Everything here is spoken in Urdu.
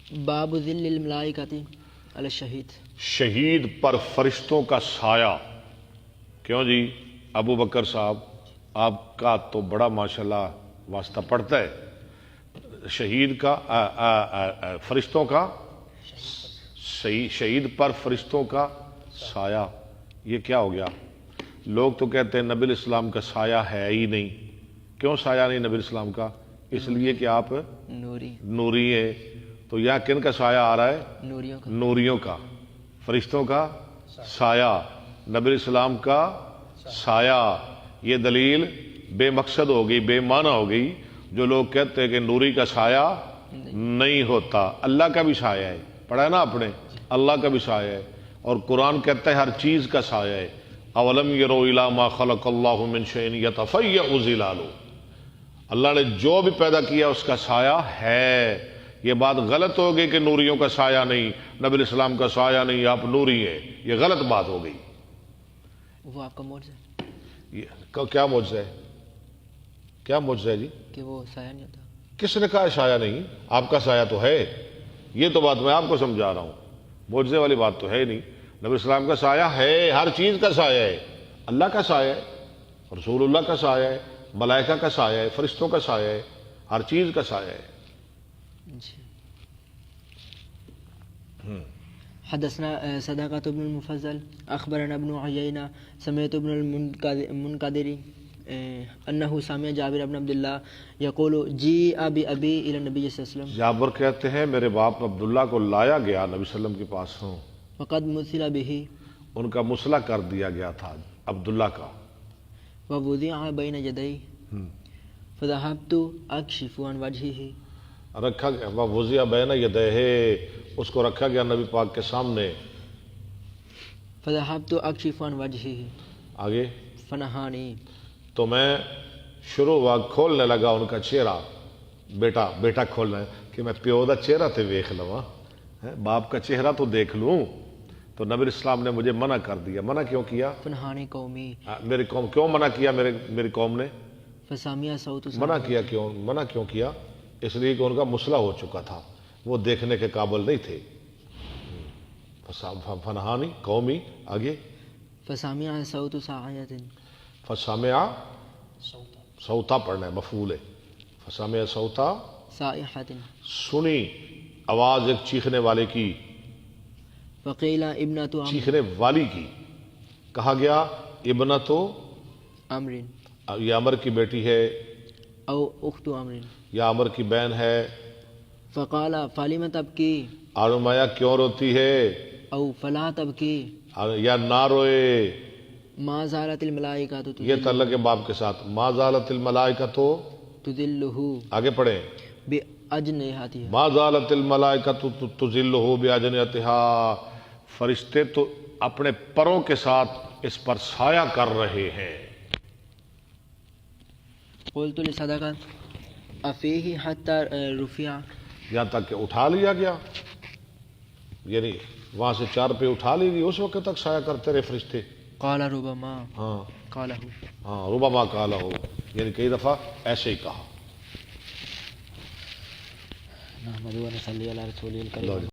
باب ذل الملائکۃ علی الشہید، شہید پر فرشتوں کا سایہ. کیوں جی ابو بکر صاحب آپ کا تو بڑا ماشاءاللہ واسطہ پڑتا ہے. شہید کا فرشتوں کا شہید پر فرشتوں کا سایہ، یہ کیا ہو گیا؟ لوگ تو کہتے ہیں نبی الاسلام کا سایہ ہے ہی نہیں. کیوں سایہ نہیں نبی الاسلام کا؟ اس لیے کہ آپ نوری ہیں. تو یہاں کن کا سایہ آ رہا ہے؟ نوریوں کا. فرشتوں کا سایہ، نبی الاسلام کا سایہ. یہ دلیل بے مقصد ہو گئی، بے معنی ہو گئی. جو لوگ کہتے ہیں کہ نوری کا سایہ نہیں ہوتا، اللہ کا بھی سایہ ہے. پڑھا ہے نا آپ نے؟ اللہ کا بھی سایہ ہے. اور قرآن کہتا ہے ہر چیز کا سایہ ہے. اولم یروا الی ما خلق اللہ من شیء یتفیأ ظلالہ، اللہ نے جو بھی پیدا کیا اس کا سایہ ہے. یہ بات غلط ہو گئی کہ نوریوں کا سایہ نہیں، نبی الاسلام کا سایہ نہیں، آپ نوری ہیں. یہ غلط بات ہو گئی. وہ آپ کا معجزہ یہ کیا معجزہ ہے؟ کیا معجزہ ہے جی؟ کہ وہ سایہ نہیں ہوتا. کس نے کہا سایہ نہیں؟ آپ کا سایہ تو ہے. یہ تو بات میں آپ کو سمجھا رہا ہوں. معجزے والی بات تو ہے نہیں. نبی الاسلام کا سایہ ہے، ہر چیز کا سایہ ہے. اللہ کا سایہ ہے، رسول اللہ کا سایہ ہے، ملائکہ کا سایہ ہے، فرشتوں کا سایہ ہے، ہر چیز کا سایہ ہے. حدثنا صدقة بن المفضل اخبرنا ابن عيينة سمعت ابن المنقدر انه سمع جابر بن عبد الله يقول جيء بأبي الى النبي صلى الله عليه وسلم. جابر کہتے ہیں میرے باپ عبداللہ کو لایا گیا نبی صلی اللہ علیہ وسلم کے پاس. وقد مثل به، ان کا مسئلہ کر دیا گیا تھا عبداللہ کا. ووضع بين يديه فذهبت اكشف عن وجهه، رکھا گیا وضع بین یدیہ، اس کو رکھا گیا نبی پاک کے سامنے. فذهبت اكشف عن وجهه، آگے فنہانی، تو میں شروع ہوا کھولنے لگا ان کا چہرہ. بیٹا کھولنا ہے کہ میں پیو دا چہرہ تے ویکھ لواں، باپ کا چہرہ تو دیکھ لوں. تو نبی اسلام نے مجھے منع کر دیا. منع کیوں کیا؟ فنہانی قومی، میری قوم کیوں منع کیا؟ میری قوم نے فسامع صوت منع کیا. کیوں منع کیوں کیا؟ اس لیے کہ ان کا مسئلہ ہو چکا تھا، وہ دیکھنے کے قابل نہیں تھے. فنہانی قومی. آگے فسامع صوت ساعیت، فسامع صوتا پڑھنا ہے، مفعول ہے. فسامع صوتا سائحۃ، سنی آواز ایک چیخنے والے کی. وقیل ابنۃ چیخنے والی کی کہا گیا ابنۃ عمر یہ عمر کی بیٹی ہے، او اخت عمر، یا عمر کی بہن ہے. فقال فلم تبکی، آرمایا کیوں روتی ہے؟ او فلا تبکی، یا نہ روئے. ما زالت الملائکۃ یہ تعلق ہے باپ کے ساتھ. ما زالت الملائکۃ، تذلہ آگے پڑھیں. باجنحتها، ما زالت الملائکۃ تذلہ باجنحتها، فرشتے تو اپنے پروں کے ساتھ اس پر سایہ کر رہے ہیں. قلت لصدقہ افیہ حتی رفع، یہاں تک کہ اٹھا لیا گیا، یعنی وہاں سے چار پہ اٹھا لی گئی، اس وقت تک سایہ کرتے رہے فرشتے. قال ربما ہاں قالہ، ہاں ربما قالہ، یعنی کئی دفعہ ایسے ہی کہا. نحمدہ و نصلی علی رسولہ الکریم.